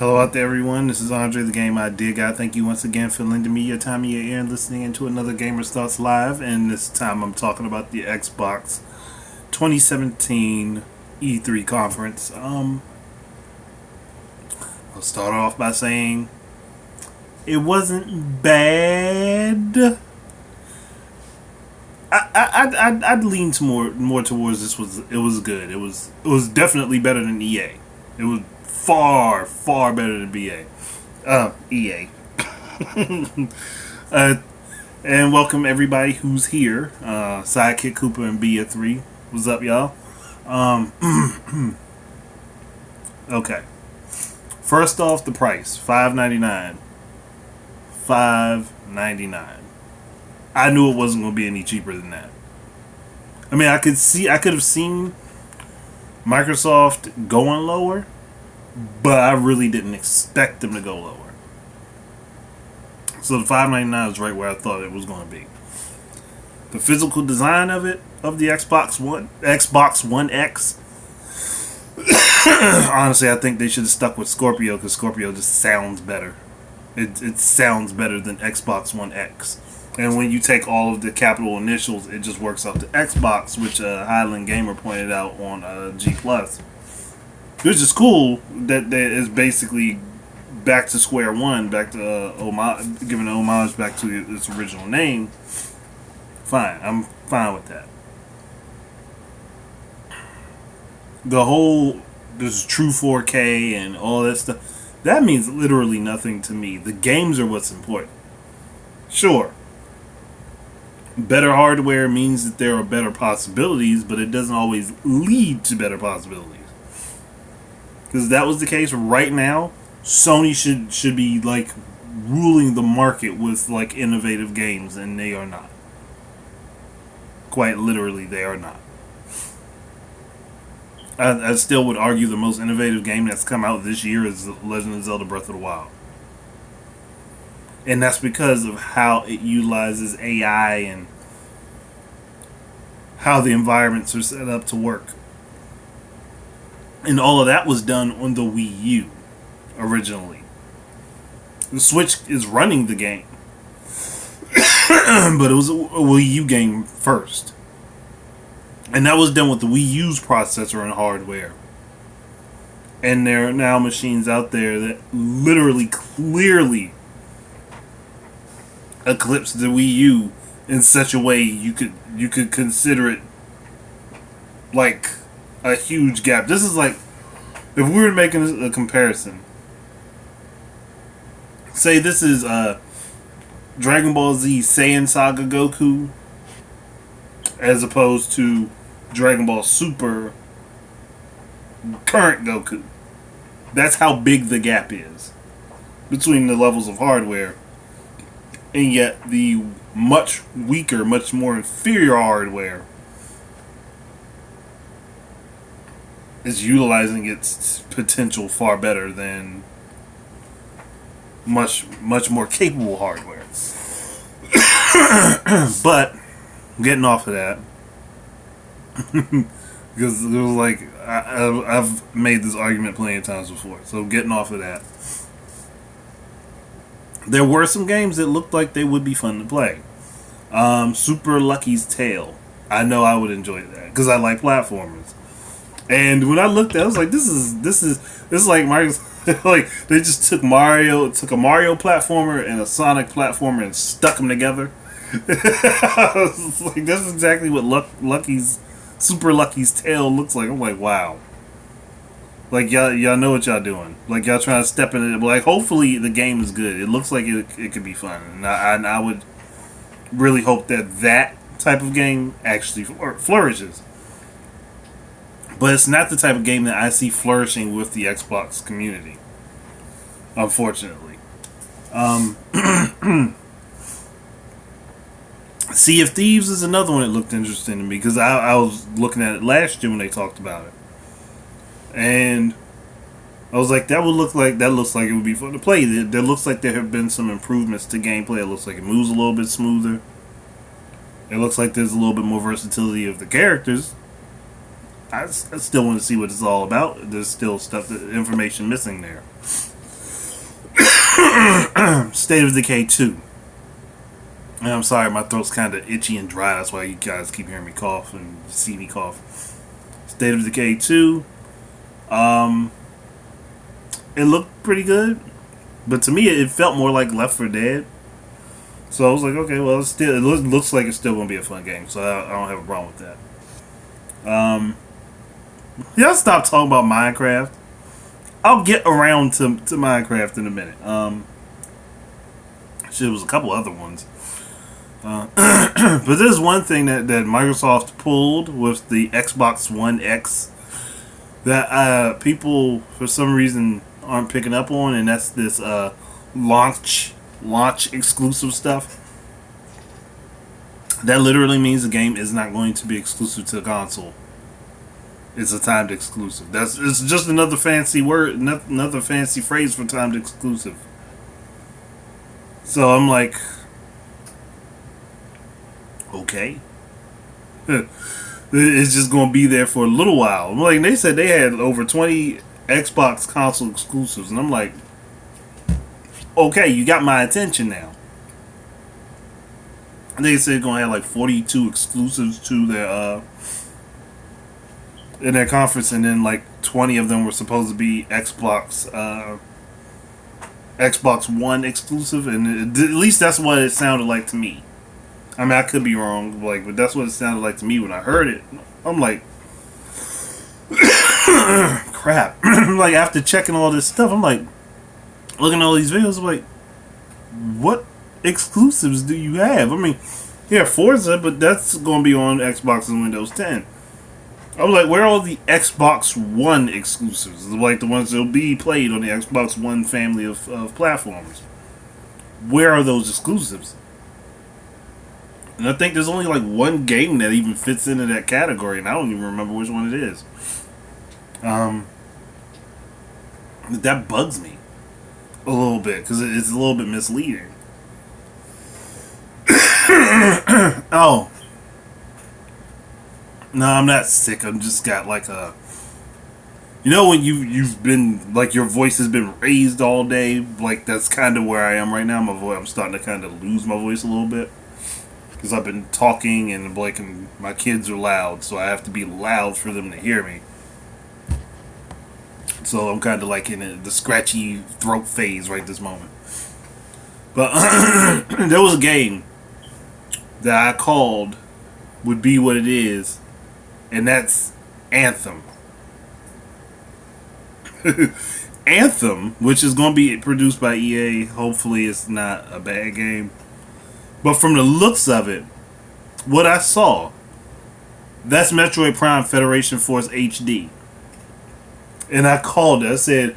Hello out there, everyone. This is Andre, the Game Idea Guy. Thank you once again for lending me your time and your ear and listening into another Gamer's Thoughts Live. And this time I'm talking about the Xbox 2017 E3 conference. I'll start off by saying it wasn't bad. I'd lean to more towards it was good. It was definitely better than EA. It was far better than BA. EA. And welcome everybody who's here. Sidekick Cooper and BA3. What's up, y'all? Okay. First off, the price $5.99. $5.99. I knew it wasn't going to be any cheaper than that. I mean, I could have seen Microsoft going lower, but I really didn't expect them to go lower. So the $5.99 is right where I thought it was going to be. The physical design of it, of the Xbox One X, honestly, I think they should have stuck with Scorpio because Scorpio just sounds better. It sounds better than Xbox One X. And when you take all of the capital initials, it just works out to Xbox, which Highland Gamer pointed out on G+. Which is cool that is basically back to square one, back to giving an homage back to its original name. Fine, I'm fine with that. The whole this true 4K and all that stuff, that means literally nothing to me. The games are what's important. Sure, better hardware means that there are better possibilities, but it doesn't always lead to better possibilities. Because if that was the case right now, Sony should be like ruling the market with like innovative games, and they are not. Quite literally, they are not. I still would argue the most innovative game that's come out this year is Legend of Zelda Breath of the Wild. And that's because of how it utilizes AI and how the environments are set up to work. And all of that was done on the Wii U originally. The Switch is running the game. But it was a Wii U game first. And that was done with the Wii U's processor and hardware. And there are now machines out there that literally, clearly eclipse the Wii U in such a way you could consider it like a huge gap. This is like, if we were making a comparison, say this is Dragon Ball Z Saiyan Saga Goku as opposed to Dragon Ball Super current Goku. That's how big the gap is between the levels of hardware, and yet the much weaker, much more inferior hardware is utilizing its potential far better than much more capable hardware. But getting off of that, because it was like I've made this argument plenty of times before. So getting off of that, there were some games that looked like they would be fun to play. Super Lucky's Tale. I know I would enjoy that because I like platformers. And when I looked at it, I was like, this is like Mario. Like they just took a Mario platformer and a Sonic platformer and stuck them together. I was like, that's exactly what Super Lucky's Tale looks like. I'm like, wow. Like y'all know what y'all doing. Like y'all trying to step in it. Like hopefully the game is good. It looks like it could be fun, and I would really hope that type of game actually flourishes. But it's not the type of game that I see flourishing with the Xbox community, unfortunately. Sea of Thieves is another one that looked interesting to me because I was looking at it last year when they talked about it, and I was like, that looks like it would be fun to play. There looks like there have been some improvements to gameplay. It looks like it moves a little bit smoother. It looks like there's a little bit more versatility of the characters. I still want to see what it's all about. There's still information missing there. State of Decay 2. And I'm sorry, my throat's kind of itchy and dry. That's why you guys keep hearing me cough and see me cough. State of Decay 2. Um, it looked pretty good, but to me, it felt more like Left 4 Dead. So I was like, okay, well, it looks like it's still gonna be a fun game. So I don't have a problem with that. Y'all stop talking about Minecraft. I'll get around to Minecraft in a minute. Shit, was a couple other ones. But there's one thing that Microsoft pulled with the Xbox One X that people for some reason aren't picking up on, and that's this launch exclusive stuff. That literally means the game is not going to be exclusive to the console. It's a timed exclusive. It's just another fancy word, another fancy phrase for timed exclusive. So I'm like, okay. It's just going to be there for a little while. Like, they said they had over 20 Xbox console exclusives, and I'm like, okay, you got my attention now. They said they're going to have like 42 exclusives to their in their conference, and then like 20 of them were supposed to be Xbox One exclusive, and at least that's what it sounded like to me. I mean, I could be wrong, like, but that's what it sounded like to me when I heard it. I'm like, crap. Like, after checking all this stuff, I'm like, looking at all these videos, I'm like, what exclusives do you have? I mean, yeah, Forza, but that's going to be on Xbox and Windows 10. I was like, where are all the Xbox One exclusives? Like the ones that will be played on the Xbox One family of platforms. Where are those exclusives? And I think there's only like one game that even fits into that category, and I don't even remember which one it is. That bugs me a little bit, because it's a little bit misleading. Oh. No, I'm not sick. I'm just got like a... You know when you've been... Like your voice has been raised all day? Like that's kind of where I am right now. I'm starting to kind of lose my voice a little bit. Because I've been talking and like and my kids are loud. So I have to be loud for them to hear me. So I'm kind of like in the scratchy throat phase right this moment. But there was a game that I called would be what it is. And that's Anthem. Anthem, which is going to be produced by EA. Hopefully it's not a bad game. But from the looks of it, what I saw, that's Metroid Prime Federation Force HD. And I called it. I said,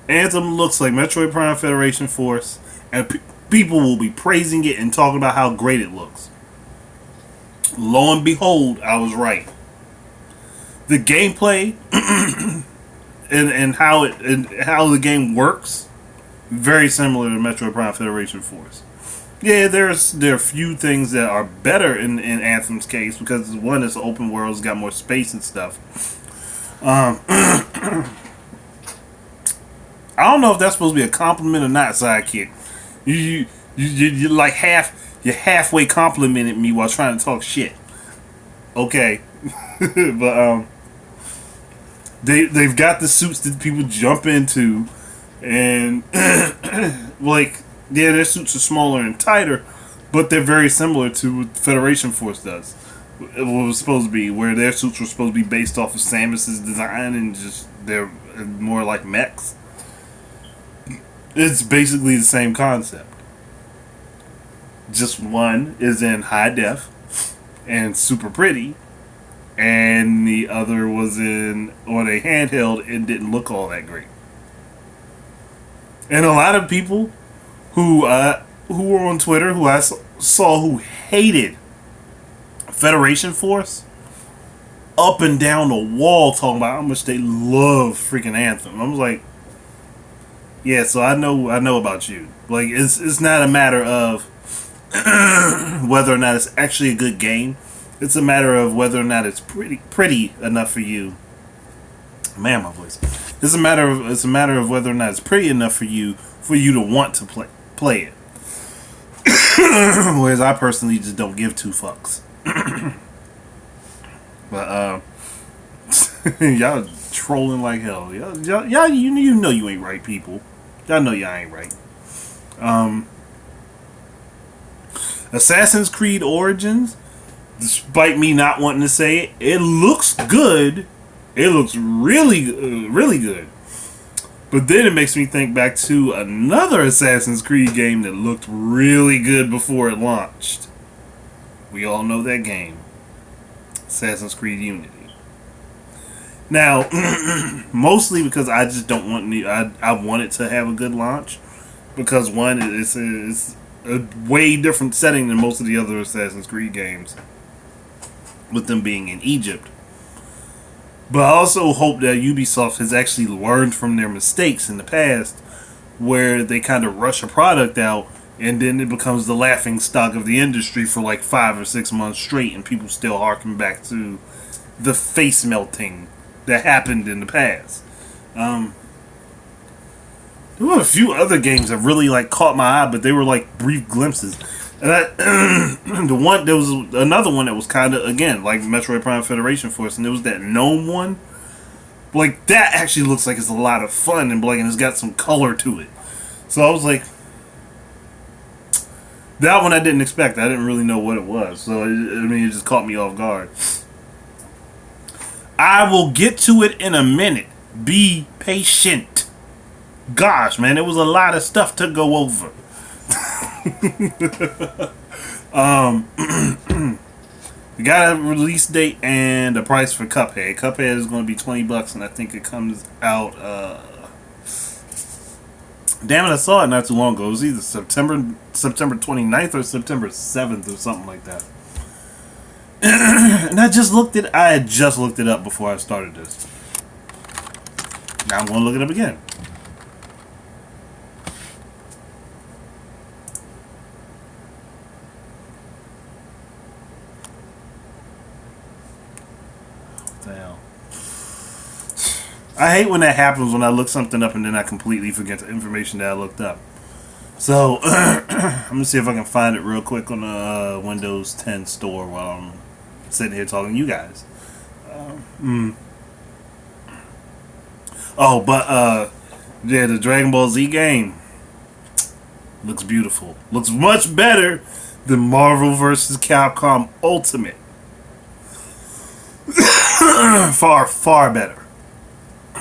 Anthem looks like Metroid Prime Federation Force, and people will be praising it and talking about how great it looks. Lo and behold, I was right. The gameplay and how the game works, very similar to Metroid Prime Federation Force. Yeah, there are a few things that are better in Anthem's case, because one is open world, it's got more space and stuff. I don't know if that's supposed to be a compliment or not, Sidekick. You like halfway complimented me while trying to talk shit. Okay, but they've got the suits that people jump into, and like, yeah, their suits are smaller and tighter, but they're very similar to what Federation Force does. It was supposed to be, where their suits were supposed to be based off of Samus's design, and just they're more like mechs. It's basically the same concept. Just one is in high def and super pretty, and the other was on a handheld and didn't look all that great. And a lot of people who were on Twitter, who I saw who hated Federation Force, up and down the wall talking about how much they love freaking Anthem. I was like, yeah, so I know about you. Like, it's not a matter of whether or not it's actually a good game. It's a matter of whether or not it's pretty enough for you. Man, my voice. It's a matter of whether or not it's pretty enough for you to want to play it. Whereas I personally just don't give two fucks. But y'all trolling like hell. Y'all you know you ain't right, people. Y'all know y'all ain't right. Assassin's Creed Origins, despite me not wanting to say it, it looks good. It looks really good. But then it makes me think back to another Assassin's Creed game that looked really good before it launched. We all know that game. Assassin's Creed Unity. Now, mostly because I just don't want I want it to have a good launch. Because one, it's a way different setting than most of the other Assassin's Creed games. With them being in Egypt. But I also hope that Ubisoft has actually learned from their mistakes in the past, where they kind of rush a product out and then it becomes the laughing stock of the industry for like 5 or 6 months straight, and people still harken back to the face melting that happened in the past. There were a few other games that really like caught my eye, but they were like brief glimpses. And there was another one that was kind of, again, like Metroid Prime Federation Force, and there was that gnome one. Like, that actually looks like it's a lot of fun, and like, and it's got some color to it. So I was like, that one I didn't expect. I didn't really know what it was. So, it just caught me off guard. I will get to it in a minute. Be patient. Gosh, man, it was a lot of stuff to go over. We got a release date and a price for Cuphead. Cuphead is going to be $20, and I think it comes out. Damn it! I saw it not too long ago. It was either September 29th or September 7th or something like that. And I had just looked it up before I started this. Now I'm going to look it up again. I hate when that happens, when I look something up and then I completely forget the information that I looked up. So, I'm going to see if I can find it real quick on the Windows 10 store while I'm sitting here talking to you guys. Oh, but, yeah, the Dragon Ball Z game looks beautiful. Looks much better than Marvel vs. Capcom Ultimate. Far, far better.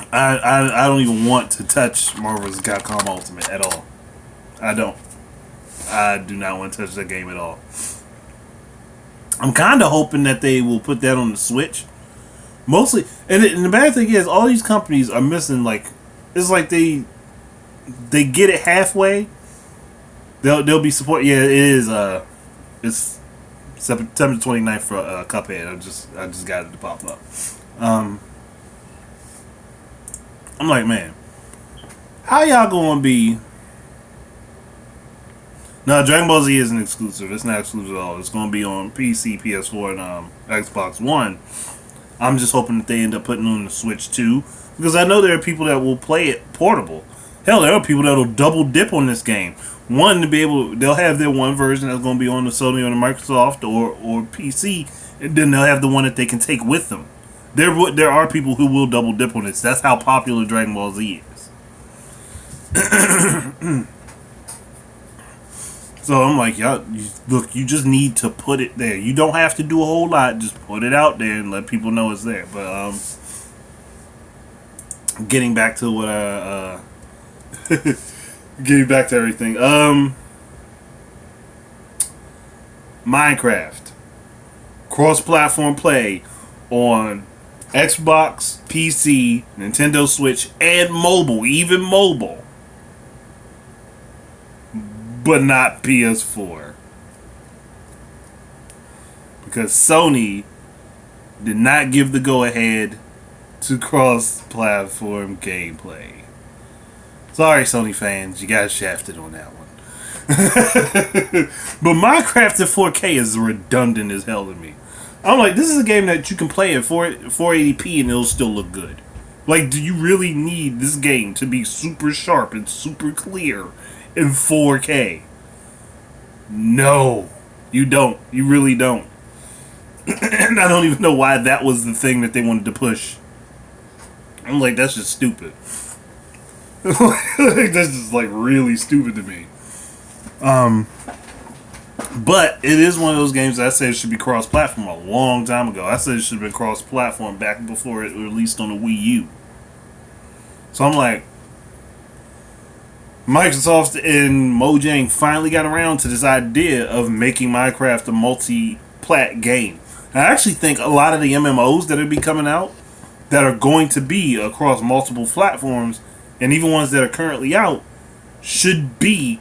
I don't even want to touch Marvel vs. Capcom Ultimate at all. I don't. I do not want to touch that game at all. I'm kind of hoping that they will put that on the Switch. Mostly, and the bad thing is, all these companies are missing, like, it's like they get it halfway. They'll be support. Yeah, it is. It's September 29th for Cuphead. I just got it to pop up. I'm like, man, how y'all gonna be? No, Dragon Ball Z isn't exclusive. It's not exclusive at all. It's gonna be on PC, PS4, and Xbox One. I'm just hoping that they end up putting it on the Switch too, because I know there are people that will play it portable. Hell, there are people that will double dip on this game. One, to be able, they'll have their one version that's gonna be on the Sony or the Microsoft or PC, and then they'll have the one that they can take with them. There are people who will double dip on this. That's how popular Dragon Ball Z is. So I'm like, y'all, look, you just need to put it there. You don't have to do a whole lot. Just put it out there and let people know it's there. But getting back to what getting back to everything. Minecraft cross-platform play on Xbox, PC, Nintendo Switch, and mobile, even mobile, but not PS4, because Sony did not give the go-ahead to cross-platform gameplay. Sorry, Sony fans, you got shafted on that one. But Minecraft in 4K is redundant as hell to me. I'm like, this is a game that you can play at 480p and it'll still look good. Like, do you really need this game to be super sharp and super clear in 4K? No, you don't. You really don't. And I don't even know why that was the thing that they wanted to push. I'm like, that's just stupid. That's just like really stupid to me. But it is one of those games that I said it should be cross-platform a long time ago. I said it should have been cross-platform back before it released on the Wii U. So I'm like, Microsoft and Mojang finally got around to this idea of making Minecraft a multi-plat game. I actually think a lot of the MMOs that are be coming out that are going to be across multiple platforms, and even ones that are currently out, should be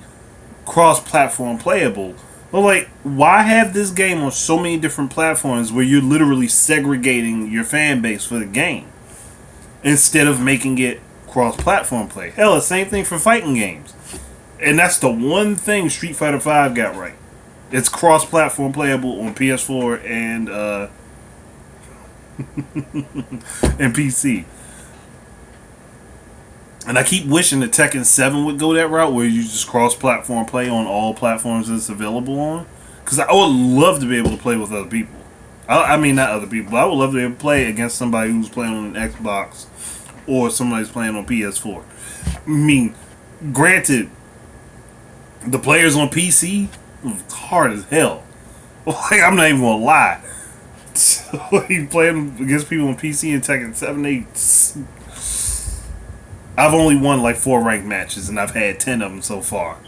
cross-platform playable. But like, why have this game on so many different platforms where you're literally segregating your fan base for the game instead of making it cross-platform play? Hell, the same thing for fighting games, and that's the one thing Street Fighter V got right. It's cross-platform playable on PS4 and PC. And I keep wishing that Tekken 7 would go that route where you just cross-platform play on all platforms that it's available on. Because I would love to be able to play with other people. I mean, not other people, but I would love to be able to play against somebody who's playing on an Xbox or somebody's playing on PS4. I mean, granted, the players on PC, it's hard as hell. Like, I'm not even going to lie. You playing against people on PC and Tekken 7, I've only won like 4 ranked matches, and I've had 10 of them so far.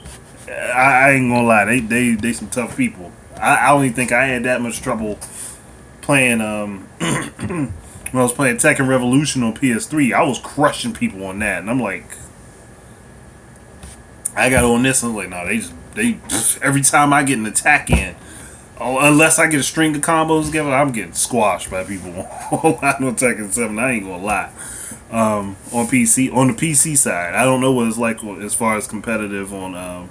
I ain't gonna lie, they some tough people. I don't even think I had that much trouble playing when I was playing Tekken Revolution on PS3. I was crushing people on that, and I'm like, I got on this, and I'm like, no, they every time I get an attack in, unless I get a string of combos together, I'm getting squashed by people on Tekken 7. I ain't gonna lie. On PC, on the PC side, I don't know what it's like as far as competitive on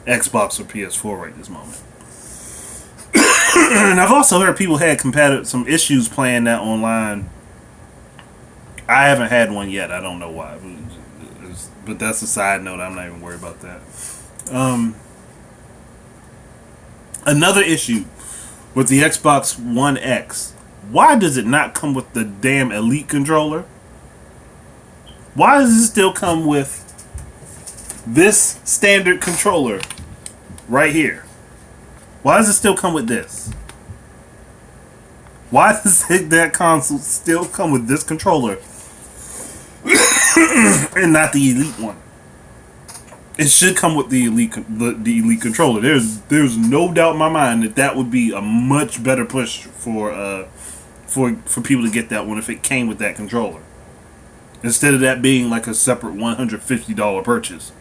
Xbox or PS4 right this moment. And I've also heard people had some issues playing that online. I haven't had one yet. I don't know why, but that's a side note. I'm not even worried about that. Another issue with the Xbox One X. Why does it not come with the damn Elite controller? Why does it still come with this standard controller right here? Why does it still come with this? Why does that console still come with this controller and not the Elite one? It should come with the Elite controller. There's no doubt in my mind that would be a much better push for people to get that one if it came with that controller, instead of that being like a separate $150 purchase.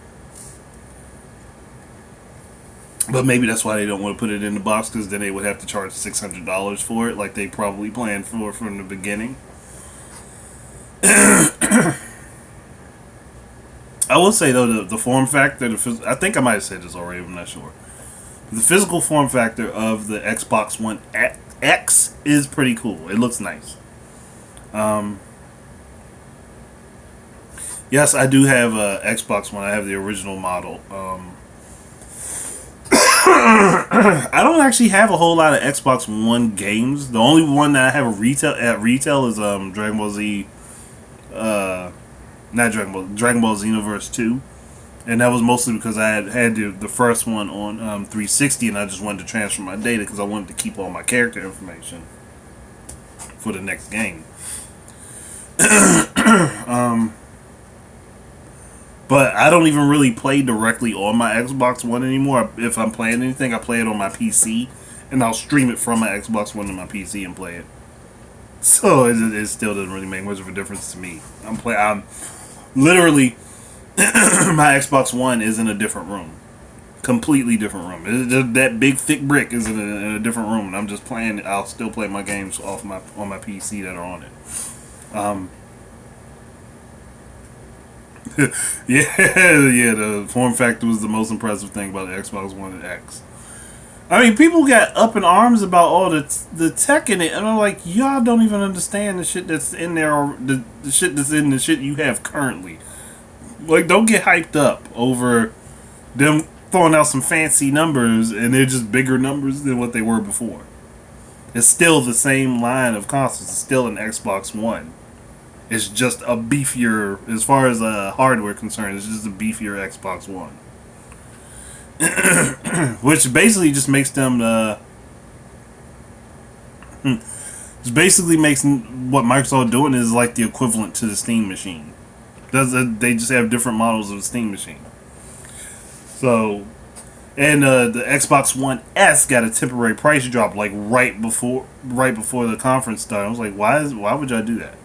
But maybe that's why they don't want to put it in the box, because then they would have to charge $600 for it, like they probably planned for from the beginning. I will say though, the form factor, I think I might have said this already, I'm not sure. The physical form factor of the Xbox One X is pretty cool. It looks nice. Yes, I do have a Xbox One. I have the original model. I don't actually have a whole lot of Xbox One games. The only one that I have at retail is Dragon Ball Z. Not Dragon Ball Xenoverse 2. And that was mostly because I had the first one on 360, and I just wanted to transfer my data because I wanted to keep all my character information for the next game. But I don't even really play directly on my Xbox One anymore. If I'm playing anything, I play it on my PC, and I'll stream it from my Xbox One to my PC and play it. So it still doesn't really make much of a difference to me. I'm literally my Xbox One is in a different room, completely different room. That big thick brick is in a different room, and I'm just playing. I'll still play my games on my PC that are on it. Yeah, the form factor was the most impressive thing about the Xbox One X. I mean, people got up in arms about all the tech in it, and I'm like, y'all don't even understand the shit that's in there, or the shit that's in the shit you have currently. Like, don't get hyped up over them throwing out some fancy numbers, and they're just bigger numbers than what they were before. It's still the same line of consoles. It's still an Xbox One. It's just a beefier, as far as hardware concerned. It's just a beefier Xbox One, which basically just makes them it basically makes what Microsoft doing is like the equivalent to the Steam machine. They just have different models of the Steam machine. So, and the Xbox One S got a temporary price drop like right before the conference started. I was like, why would y'all do that?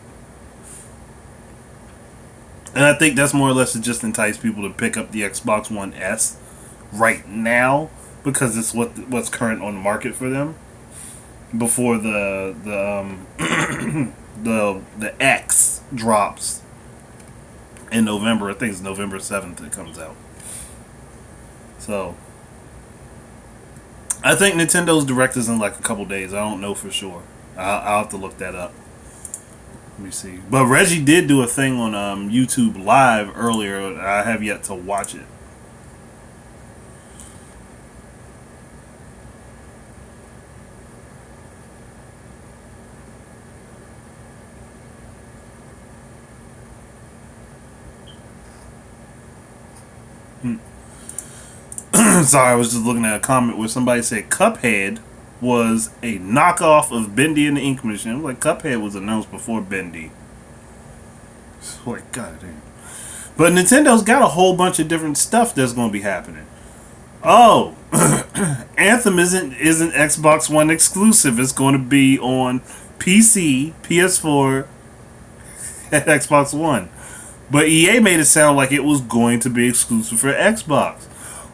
And I think that's more or less to just entice people to pick up the Xbox One S right now because it's what's current on the market for them before the X drops in November. I think it's November 7th it comes out. So I think Nintendo's Direct is in like a couple days. I don't know for sure. I'll have to look that up. Let me see. But Reggie did do a thing on YouTube Live earlier. I have yet to watch it. Sorry, I was just looking at a comment where somebody said Cuphead was a knockoff of Bendy and the Ink Machine. I'm like, Cuphead was announced before Bendy. It's like, goddamn. But Nintendo's got a whole bunch of different stuff that's going to be happening. Oh, Anthem isn't Xbox One exclusive. It's going to be on PC, PS4, and Xbox One. But EA made it sound like it was going to be exclusive for Xbox.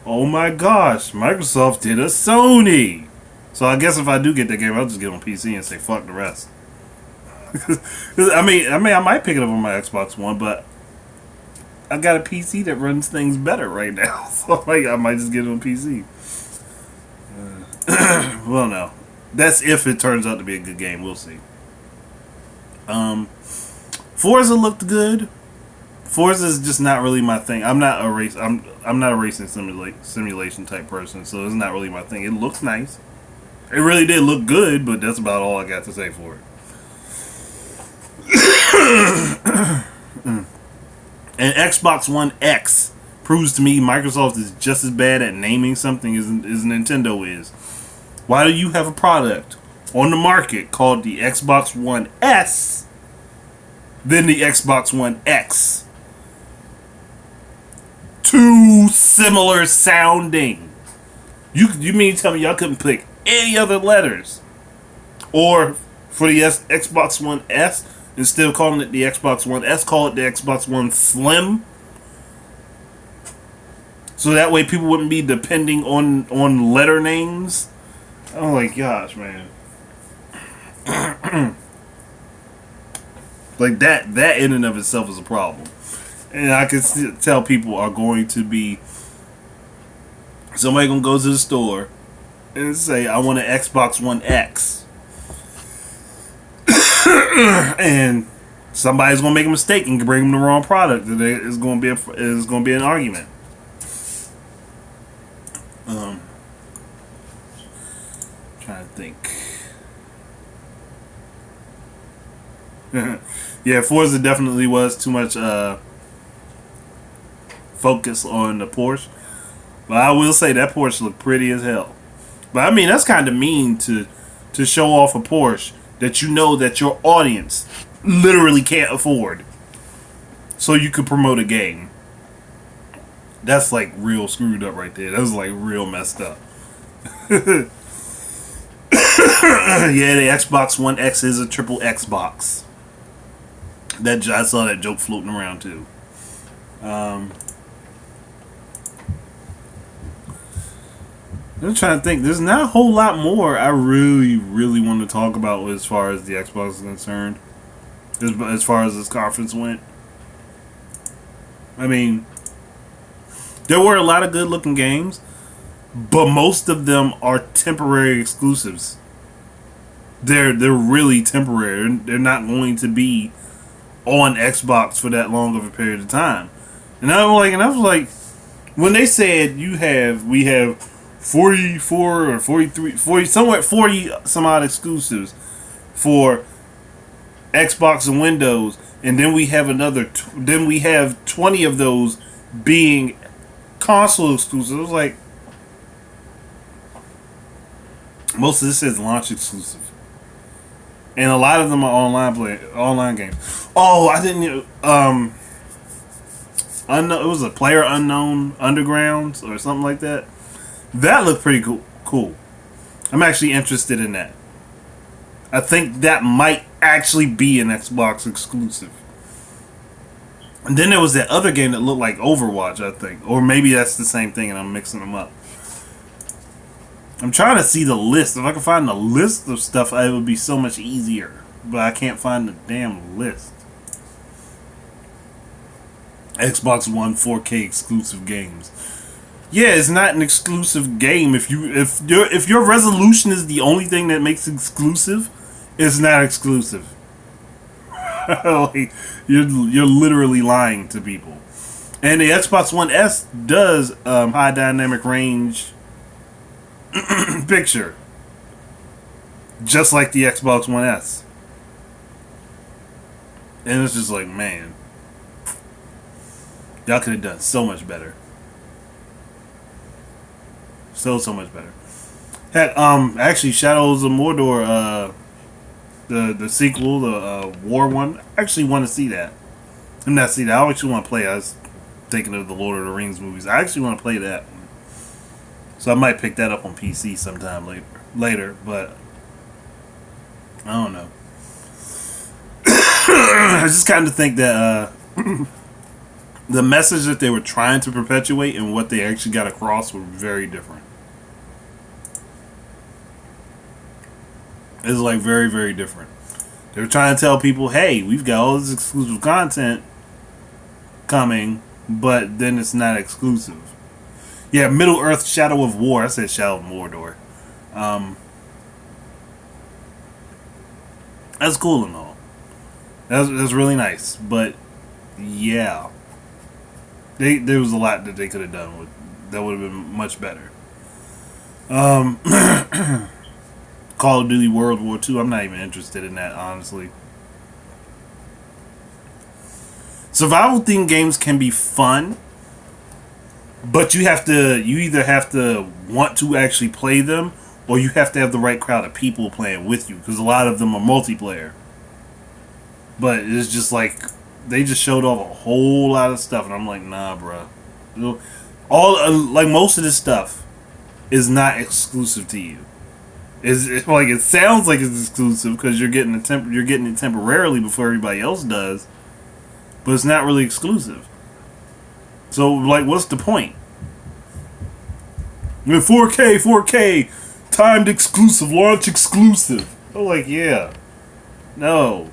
Oh my gosh, Microsoft did a Sony. So I guess if I do get that game, I'll just get it on PC and say fuck the rest. I mean, I might pick it up on my Xbox One, but I got a PC that runs things better right now, so like I might just get it on PC. Well, no, that's if it turns out to be a good game. We'll see. Forza looked good. Forza is just not really my thing. I'm not a race. I'm not a racing simulation type person, so it's not really my thing. It looks nice. It really did look good, but that's about all I got to say for it. And Xbox One X proves to me Microsoft is just as bad at naming something as Nintendo is. Why do you have a product on the market called the Xbox One S than the Xbox One X? Too similar sounding. You mean to tell me y'all couldn't pick any other letters? Or for the Xbox One S, instead of calling it the Xbox One S, call it the Xbox One Slim? So that way people wouldn't be depending on letter names? Oh my gosh, man. Like that in and of itself is a problem. And I can tell people are going to be... Somebody going to go to the store and say, I want an Xbox One X. And somebody's going to make a mistake and bring them the wrong product. It's going to be an argument. Trying to think. Yeah, Forza definitely was too much focus on the Porsche. But I will say that Porsche looked pretty as hell. But I mean, that's kind of mean to show off a Porsche that you know that your audience literally can't afford, so you could promote a game. That's like real screwed up right there. That's like real messed up. Yeah, the Xbox One X is a triple Xbox. I saw that joke floating around too. I'm trying to think. There's not a whole lot more I really want to talk about as far as the Xbox is concerned. As far as this conference went. I mean, there were a lot of good looking games, but most of them are temporary exclusives. They're really temporary. They're not going to be on Xbox for that long of a period of time. And I was like, when they said we have 44 or 43, 40, somewhere 40 some odd exclusives for Xbox and Windows, and then we have then we have 20 of those being console exclusives. I was like, most of this is launch exclusive, and a lot of them are online games. Oh, I didn't. It was a Player Unknown Undergrounds or something like that. That looked pretty cool. I'm actually interested in that. I think that might actually be an Xbox exclusive. And then there was that other game that looked like Overwatch, I think. Or maybe that's the same thing and I'm mixing them up. I'm trying to see the list. If I could find the list of stuff, it would be so much easier. But I can't find the damn list. Xbox One 4K exclusive games. Yeah, it's not an exclusive game. If your resolution is the only thing that makes it exclusive, it's not exclusive. Like, you're literally lying to people. And the Xbox One S does high dynamic range picture, just like the Xbox One S. And it's just like, man, y'all could have done so much better. So much better. Heck, actually, Shadows of Mordor, the sequel, the War one. I actually want to see that. I'm not see that. I actually want to play. I was thinking of the Lord of the Rings movies. I actually want to play that one. So I might pick that up on PC sometime later, but I don't know. I just kind of think that the message that they were trying to perpetuate and what they actually got across were very different. It's like very, very different. They were trying to tell people, hey, we've got all this exclusive content coming, but then it's not exclusive. Yeah, Middle Earth Shadow of War. I said Shadow of Mordor. That's cool and all. That's really nice. But, yeah. There was a lot that they could have done that would have been much better. Call of Duty World War II. I'm not even interested in that, honestly. Survival themed games can be fun, but you either have to want to actually play them, or you have to have the right crowd of people playing with you, because a lot of them are multiplayer. But it's just like they just showed off a whole lot of stuff, and I'm like, nah, bruh. Like most of this stuff is not exclusive to you. It's like it sounds like it's exclusive because you're getting it temporarily before everybody else does, but it's not really exclusive. So like, what's the point? 4K, timed exclusive, launch exclusive. I'm like, yeah, no.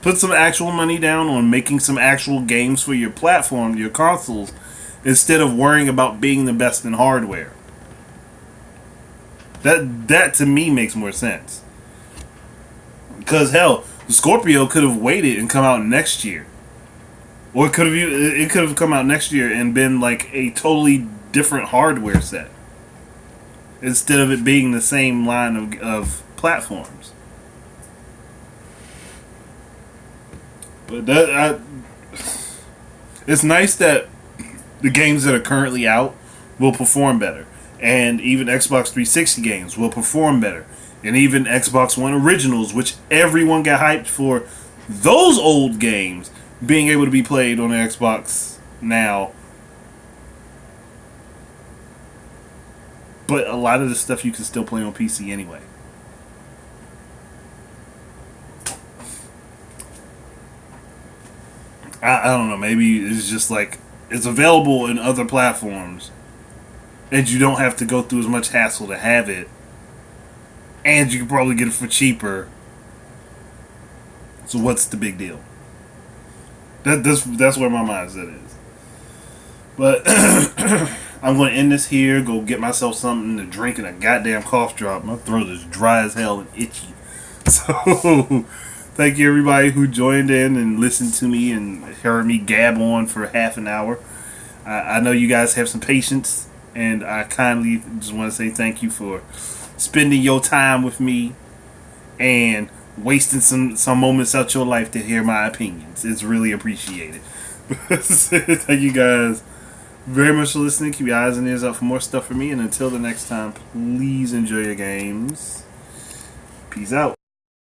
Put some actual money down on making some actual games for your platform, your consoles, instead of worrying about being the best in hardware. That to me makes more sense. Because hell, the Scorpio could have waited and come out next year, or it could have come out next year and been like a totally different hardware set instead of it being the same line of platforms. But it's nice that the games that are currently out will perform better. And even Xbox 360 games will perform better. And even Xbox One originals, which everyone got hyped for, those old games being able to be played on the Xbox now. But a lot of the stuff you can still play on PC anyway. I don't know, maybe it's just like it's available in other platforms. And you don't have to go through as much hassle to have it. And you can probably get it for cheaper. So what's the big deal? That's where my mindset is. But I'm going to end this here. Go get myself something to drink and a goddamn cough drop. My throat is dry as hell and itchy. So, thank you everybody who joined in and listened to me and heard me gab on for half an hour. I know you guys have some patience, and I kindly just want to say thank you for spending your time with me and wasting some moments out your life to hear my opinions. It's really appreciated. Thank you guys very much for listening. Keep your eyes and ears out for more stuff from me. And until the next time, please enjoy your games. Peace out.